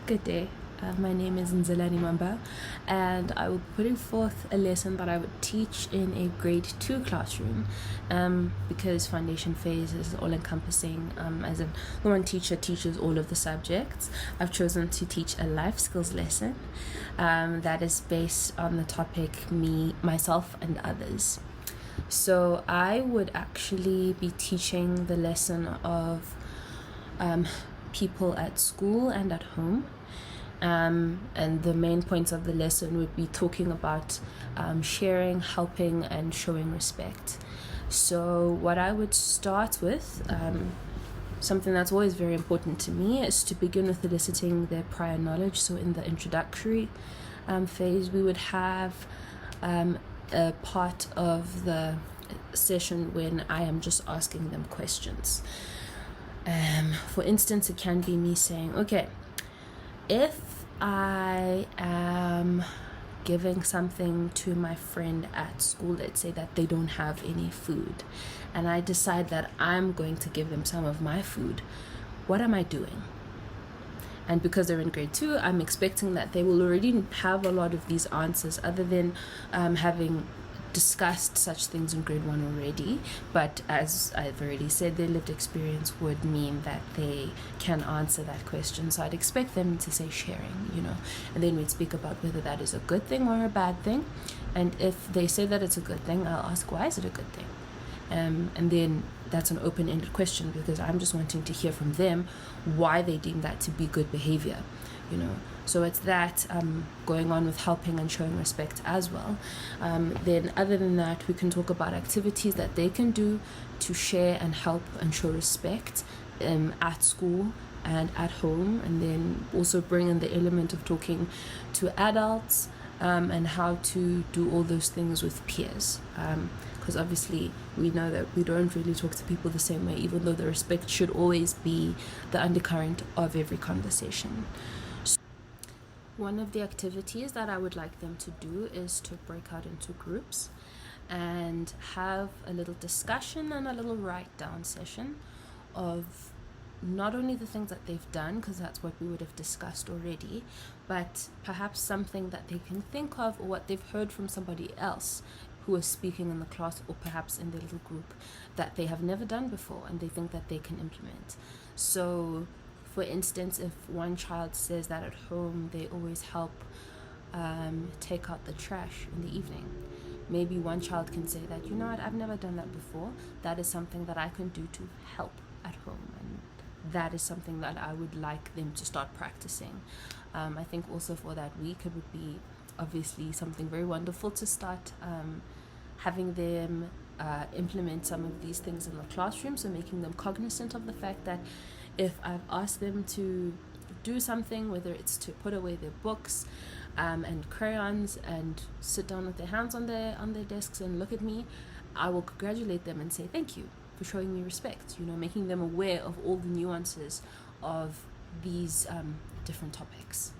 Good day. My name is Nzelani Mamba, and I will be putting forth a lesson that I would teach in a grade 2 classroom because foundation phase is all encompassing, as in the one teacher teaches all of the subjects. I've chosen to teach a life skills lesson that is based on the topic me, myself, and others. So I would actually be teaching the lesson of people at school and at home. And the main points of the lesson would be talking about sharing, helping, and showing respect. So, what I would start with, something that's always very important to me, is to begin with eliciting their prior knowledge. So, in the introductory phase, we would have a part of the session when I am just asking them questions. For instance, it can be me saying, okay, if I am giving something to my friend at school, let's say that they don't have any food, and I decide that I'm going to give them some of my food, what am I doing? And because they're in grade 2, I'm expecting that they will already have a lot of these answers, other than having discussed such things in grade 1 already. But as I've already said, their lived experience would mean that they can answer that question. So I'd expect them to say sharing, and then we'd speak about whether that is a good thing or a bad thing. And if they say that it's a good thing, I'll ask, why is it a good thing? And then that's an open-ended question, because I'm just wanting to hear from them why they deem that to be good behavior, So it's that going on with helping and showing respect as well. Then other than that, we can talk about activities that they can do to share and help and show respect at school and at home, and then also bring in the element of talking to adults and how to do all those things with peers. Because obviously we know that we don't really talk to people the same way, even though the respect should always be the undercurrent of every conversation. So one of the activities that I would like them to do is to break out into groups and have a little discussion and a little write-down session of not only the things that they've done, because that's what we would have discussed already, but perhaps something that they can think of, or what they've heard from somebody else who is speaking in the class, or perhaps in their little group, that they have never done before and they think that they can implement. So for instance, if one child says that at home they always help take out the trash in the evening, maybe one child can say that, I've never done that before. That is something that I can do to help at home, and that is something that I would like them to start practicing. I think also for that week, it would be obviously something very wonderful to start having them implement some of these things in the classroom. So making them cognizant of the fact that if I've asked them to do something, whether it's to put away their books and crayons and sit down with their hands on their desks and look at me, I will congratulate them and say thank you for showing me respect, making them aware of all the nuances of these different topics.